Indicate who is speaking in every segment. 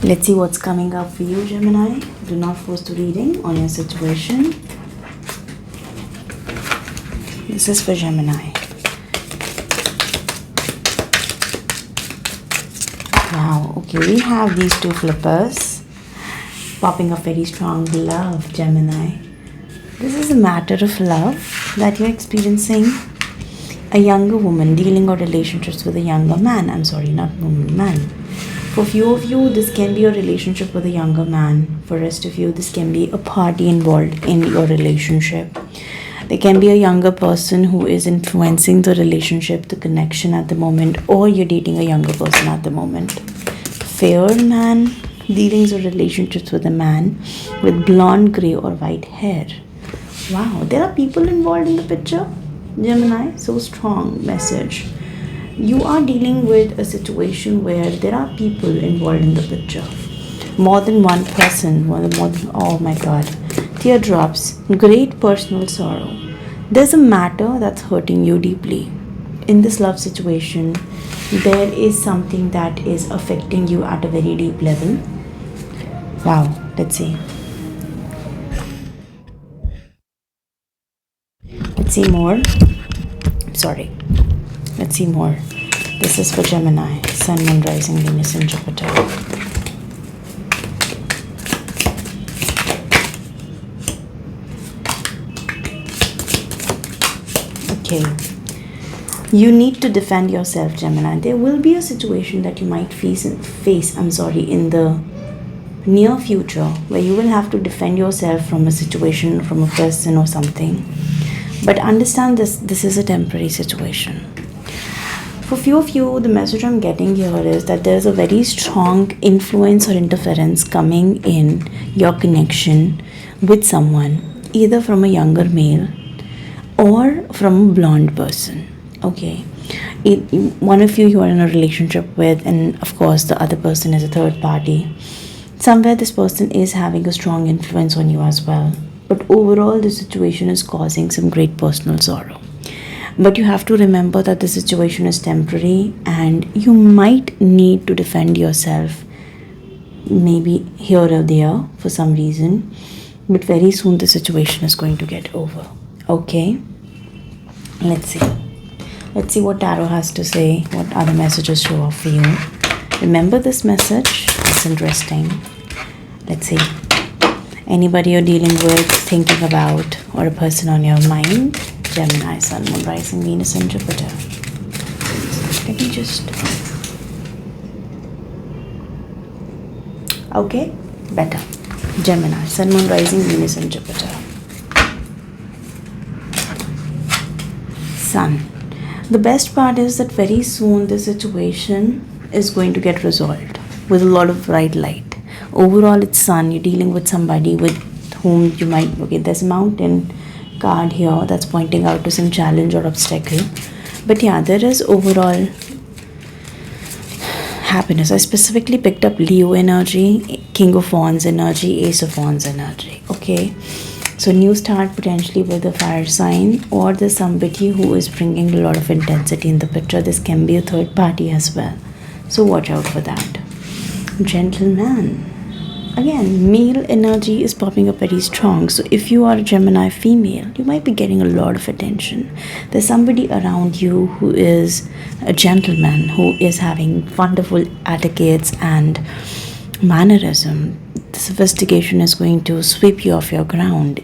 Speaker 1: Let's see what's coming up for you, Gemini. Do not force the reading on your situation. This is for Gemini. Wow, okay, we have these two flippers popping up very strong love, Gemini. This is a matter of love that you're experiencing. A younger woman dealing with relationships with a younger man. I'm sorry, not woman, man. For few of you, this can be a relationship with a younger man. For rest of you, this can be a party involved in your relationship. There can be a younger person who is influencing the relationship, the connection at the moment, or you're dating a younger person at the moment. Fair man, dealings or relationships with a man with blonde, grey or white hair. Wow, there are people involved in the picture, Gemini. So strong message. You are dealing with a situation where there are people involved in the picture. More than one person, oh my god. Teardrops, great personal sorrow. There's a matter that's hurting you deeply. In this love situation, there is something that is affecting you at a very deep level. Wow, let's see. Let's see more. Sorry. Let's see more. This is for Gemini, Sun, Moon, Rising, Venus and Jupiter. Okay. You need to defend yourself, Gemini. There will be a situation that you might face in the near future where you will have to defend yourself from a situation, from a person or something. But understand this is a temporary situation. For few of you, the message I'm getting here is that there's a very strong influence or interference coming in your connection with someone, either from a younger male or from a blonde person. Okay, one of you are in a relationship with, and of course the other person is a third party. Somewhere this person is having a strong influence on you as well. But overall, the situation is causing some great personal sorrow. But you have to remember that the situation is temporary and you might need to defend yourself, maybe here or there for some reason. But very soon the situation is going to get over. Okay? Let's see. Let's see what Tarot has to say, what other messages show up for you. Remember this message. It's interesting. Let's see. Anybody you're dealing with, thinking about, or a person on your mind. Gemini, Sun, Moon, Rising, Venus and Jupiter. Let me just... Okay, better. Gemini, Sun, Moon, Rising, Venus and Jupiter. Sun. The best part is that very soon the situation is going to get resolved with a lot of bright light. Overall, it's Sun. You're dealing with somebody with whom you might... Okay, there's a mountain card here that's pointing out to some challenge or obstacle. But yeah, there is overall happiness. I specifically picked up Leo energy, King of Wands energy, Ace of Wands energy. Okay, so new start potentially with a fire sign, or there's somebody who is bringing a lot of intensity in the picture. This can be a third party as well. So watch out for that. Gentleman. Again, male energy is popping up very strong. So if you are a Gemini female, you might be getting a lot of attention. There's somebody around you who is a gentleman, who is having wonderful etiquettes and mannerism. The sophistication is going to sweep you off your ground.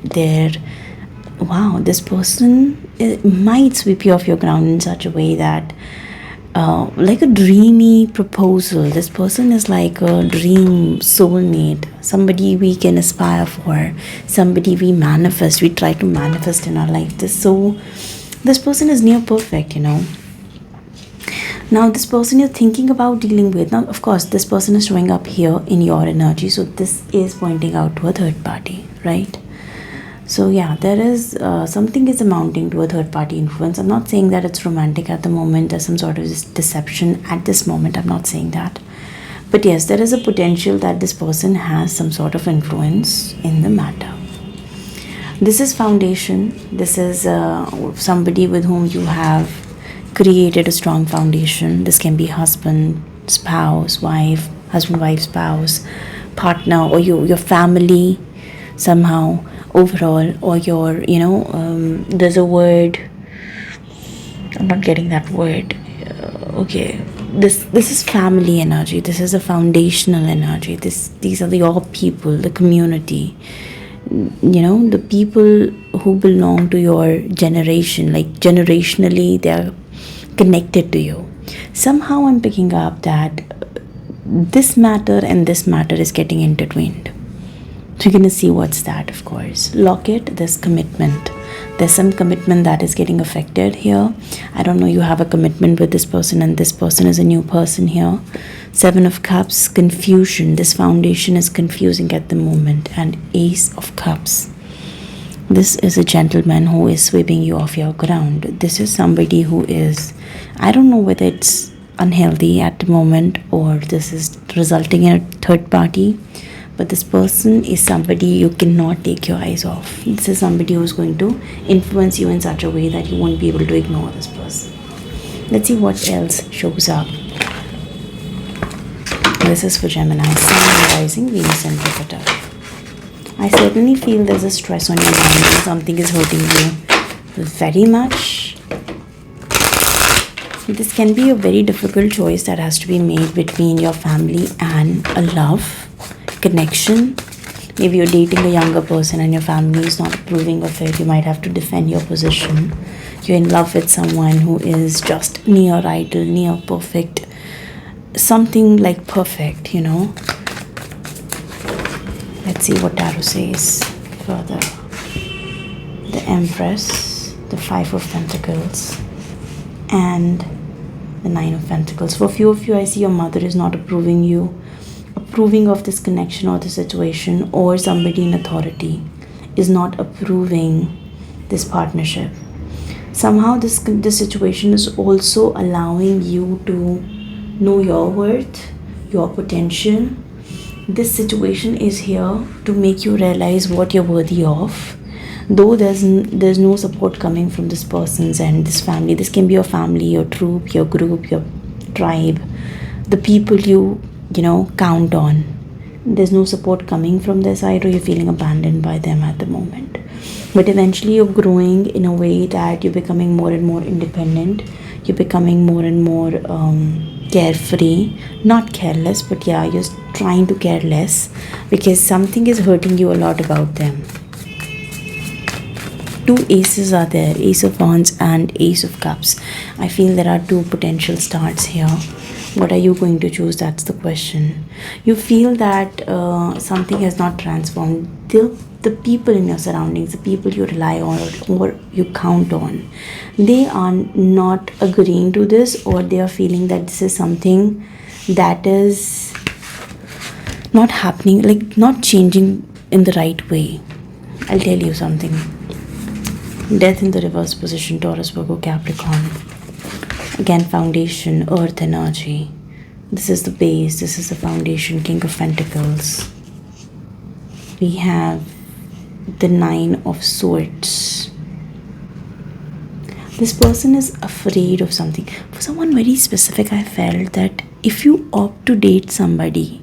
Speaker 1: Wow, this person might sweep you off your ground in such a way that like a dreamy proposal. This person is like a dream soulmate, somebody we can aspire for, somebody we try to manifest in our life. This person is near perfect, Now this person you're thinking about dealing with, now of course this person is showing up here in your energy, so this is pointing out to a third party, right? So yeah, there is something is amounting to a third party influence. I'm not saying that it's romantic at the moment. There's some sort of deception at this moment. I'm not saying that. But yes, there is a potential that this person has some sort of influence in the matter. This is foundation. This is somebody with whom you have created a strong foundation. This can be husband, spouse, wife, husband, wife, spouse, partner, or your family somehow overall, or your, there's a word, I'm not getting that word. Okay, this is family energy. This is a foundational energy. These are your people, the community. The people who belong to your generation, like generationally, they are connected to you. Somehow, I'm picking up that this matter and this matter is getting intertwined. So you're gonna see what's that, of course. Locket, there's commitment. There's some commitment that is getting affected here. I don't know, you have a commitment with this person and this person is a new person here. Seven of Cups, confusion. This foundation is confusing at the moment. And Ace of Cups. This is a gentleman who is sweeping you off your ground. This is somebody who is, I don't know whether it's unhealthy at the moment or this is resulting in a third party. But this person is somebody you cannot take your eyes off. This is somebody who's going to influence you in such a way that you won't be able to ignore this person. Let's see what else shows up. This is for Gemini, Sun, Rising, Venus and Jupiter. I certainly feel there's a stress on your mind and something is hurting you very much. This can be a very difficult choice that has to be made between your family and a love connection. Maybe you're dating a younger person and your family is not approving of it. You might have to defend your position. You're in love with someone who is just near ideal, near perfect, something like perfect, Let's see what Tarot says further. The Empress, the Five of Pentacles, and the Nine of Pentacles. For a few of you, I see your mother is not approving of this connection or the situation, or somebody in authority is not approving this partnership. Somehow this situation is also allowing you to know your worth, your potential. This situation is here to make you realize what you're worthy of. Though there's no support coming from this person's and this family. This can be your family, your troop, your group, your tribe, the people you count on. There's no support coming from their side, or you're feeling abandoned by them at the moment. But eventually you're growing in a way that you're becoming more and more independent. You're becoming more and more carefree, not careless, but yeah, you're trying to care less because something is hurting you a lot about them. Two aces are there, Ace of Wands and Ace of Cups. I feel there are two potential starts here. What are you going to choose? That's the question. You feel that something has not transformed. The people in your surroundings, the people you rely on or you count on, they are not agreeing to this, or they are feeling that this is something that is not happening, like not changing in the right way. I'll tell you something. Death in the reverse position, Taurus, Virgo, Capricorn. Again, foundation, earth energy. This is the base, this is the foundation, King of Pentacles. We have the Nine of Swords. This person is afraid of something. For someone very specific, I felt that if you opt to date somebody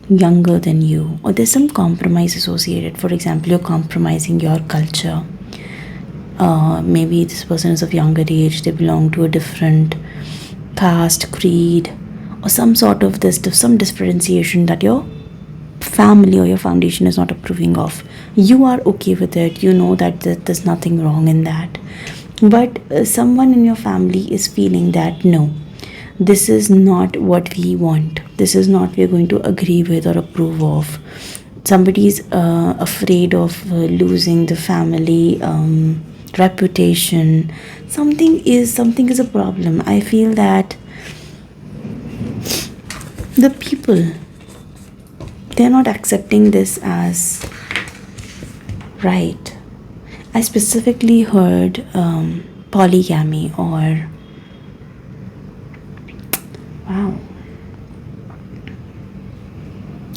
Speaker 1: younger than you, or there's some compromise associated, for example, you're compromising your culture. Maybe this person is of younger age, they belong to a different caste, creed, or some sort of some differentiation that your family or your foundation is not approving of. You are okay with it, you know that there's nothing wrong in that. But someone in your family is feeling that no, this is not what we want. This is not we're going to agree with or approve of. Somebody is afraid of losing the family reputation. Something is a problem. I feel that the people, they're not accepting this as right. I specifically heard polygamy or wow.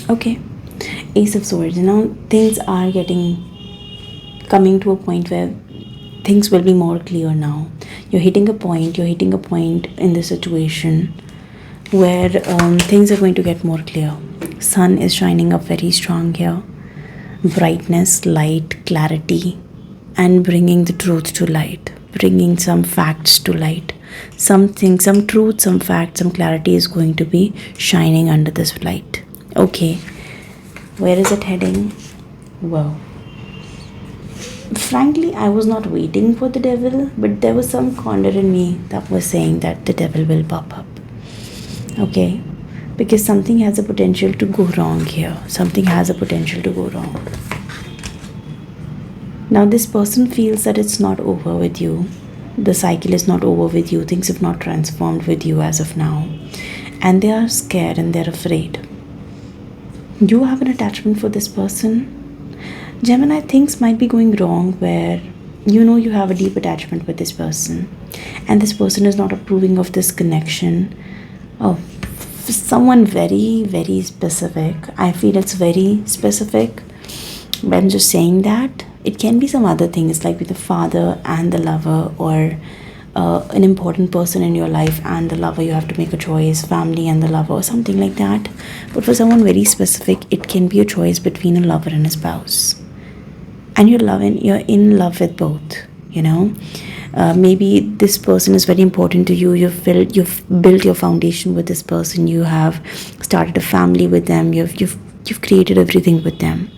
Speaker 1: Okay, Ace of Swords. Things are coming to a point where things will be more clear now. You're hitting a point in the situation where things are going to get more clear. Sun is shining up very strong here. Brightness, light, clarity, and bringing the truth to light, bringing some facts to light. Something, some truth, some fact, some clarity is going to be shining under this light. Okay, where is it heading? Well, frankly, I was not waiting for the devil, but there was some corner in me that was saying that the devil will pop up. Okay, because something has a potential to go wrong here. Something has a potential to go wrong. Now, this person feels that it's not over with you. The cycle is not over with you. Things have not transformed with you as of now. And they are scared and they're afraid. You have an attachment for this person. Gemini, things might be going wrong where you have a deep attachment with this person. And this person is not approving of this connection. Oh, someone very, very specific. I feel it's very specific. But I'm just saying that. It can be some other things like with the father and the lover, or an important person in your life and the lover. You have to make a choice, family and the lover, or something like that. But for someone very specific, it can be a choice between a lover and a spouse. And you're in love with both, maybe this person is very important to you. You've built your foundation with this person. You have started a family with them. You've created everything with them.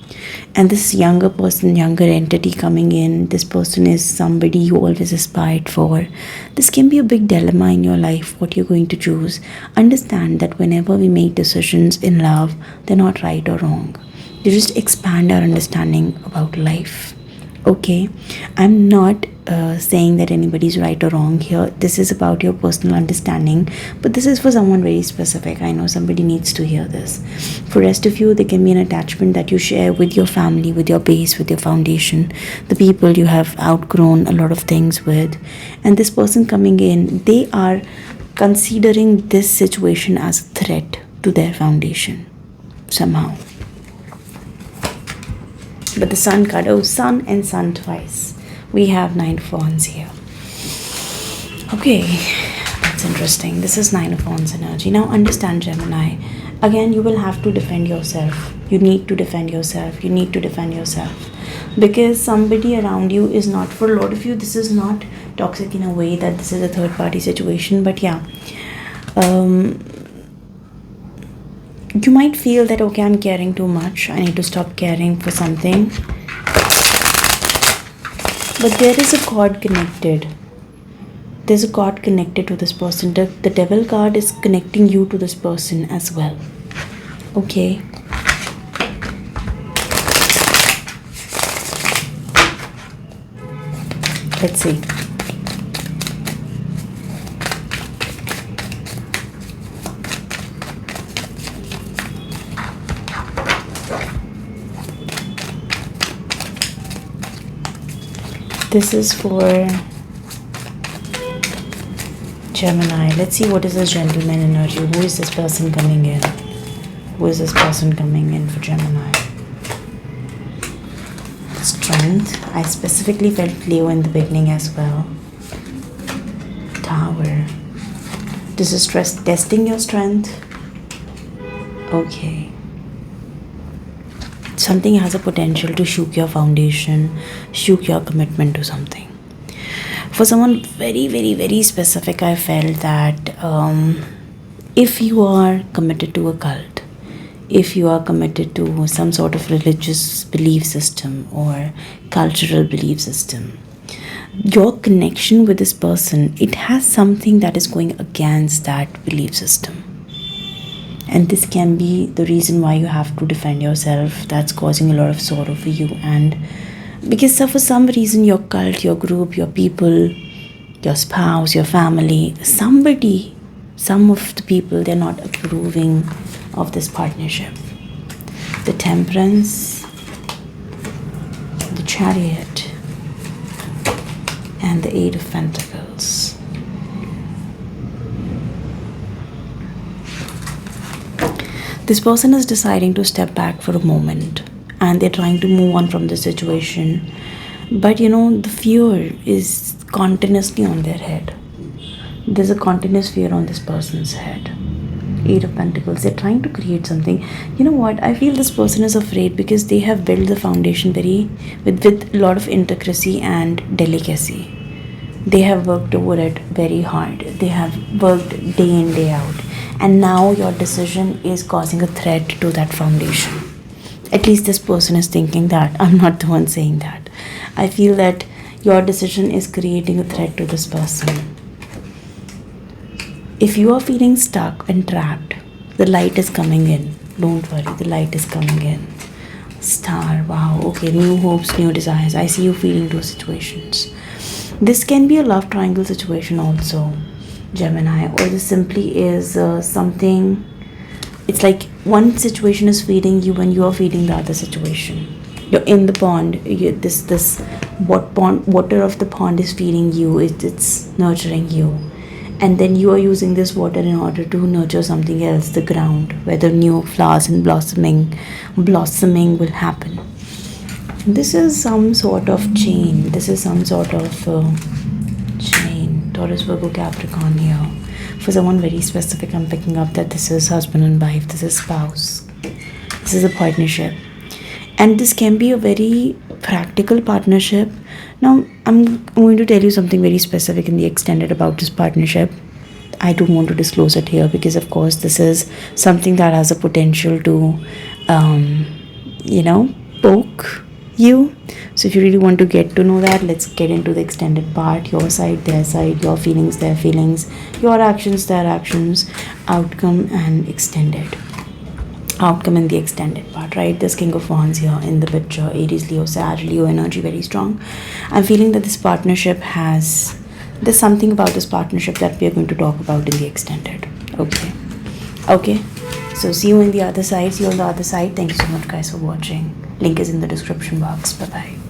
Speaker 1: And this younger person, younger entity coming in, this person is somebody you always aspired for. This can be a big dilemma in your life, what you're going to choose. Understand that whenever we make decisions in love, they're not right or wrong. They just expand our understanding about life. Okay, I'm not saying that anybody's right or wrong here. This is about your personal understanding, but this is for someone very specific. I know somebody needs to hear this. For rest of you, there can be an attachment that you share with your family, with your base, with your foundation, the people you have outgrown a lot of things with. And this person coming in, they are considering this situation as a threat to their foundation somehow. But the sun card, sun and sun twice. We have 9 of Wands here. Okay, that's interesting. This is 9 of Wands energy. Now understand, Gemini. Again, you will have to defend yourself. You need to defend yourself. You need to defend yourself. Because somebody around you is not, for a lot of you, this is not toxic in a way that this is a third party situation. But yeah, you might feel that, okay, I'm caring too much. I need to stop caring for something. But there is a cord connected. There's a cord connected to this person. The devil card is connecting you to this person as well. Okay. Let's see. This is for Gemini. Let's see what is this gentleman energy. Who is this person coming in? Who is this person coming in for Gemini? Strength. I specifically felt Leo in the beginning as well. Tower. This is testing your strength. Okay. Something has a potential to shook your foundation, shook your commitment to something. For someone very, very, very specific, I felt that if you are committed to a cult, if you are committed to some sort of religious belief system or cultural belief system, your connection with this person, it has something that is going against that belief system. And this can be the reason why you have to defend yourself. That's causing a lot of sorrow for you. And because for some reason your cult, your group, your people, your spouse, your family, some of the people, they're not approving of this partnership. The Temperance, the Chariot, and the 8 of Pentacles. This person is deciding to step back for a moment and they're trying to move on from the situation. But the fear is continuously on their head. There's a continuous fear on this person's head. Eight of Pentacles. They're trying to create something. You know what? I feel this person is afraid because they have built the foundation with a lot of intricacy and delicacy. They have worked over it very hard. They have worked day in, day out. And now your decision is causing a threat to that foundation. At least this person is thinking that. I'm not the one saying that. I feel that your decision is creating a threat to this person. If you are feeling stuck and trapped, the light is coming in. Don't worry, the light is coming in. Star, wow, okay, new hopes, new desires. I see you feeling those situations. This can be a love triangle situation also, Gemini, or this simply is something. It's like one situation is feeding you when you are feeding the other situation. You're in the pond. Water of the pond is feeding you. It's nurturing you, and then you are using this water in order to nurture something else, the ground, where the new flowers and blossoming will happen. This is some sort of chain. This is some sort of chain. Taurus, Virgo, Capricorn here. For someone very specific, I'm picking up that this is husband and wife. This is spouse. This is a partnership. And this can be a very practical partnership. Now, I'm going to tell you something very specific in the extended about this partnership. I don't want to disclose it here because, of course, this is something that has a potential to, poke you. So if you really want to get to know that, let's get into the extended part. Your side, their side, your feelings, their feelings, your actions, their actions, outcome and extended. Outcome in the extended part, right? This King of Wands here in the picture. Aries, Leo, Sag, Leo energy very strong. I'm feeling that this partnership there's something about this partnership that we are going to talk about in the extended. Okay, so see you in the other side. See you on the other side. Thank you so much guys for watching. Link is in the description box. Bye bye.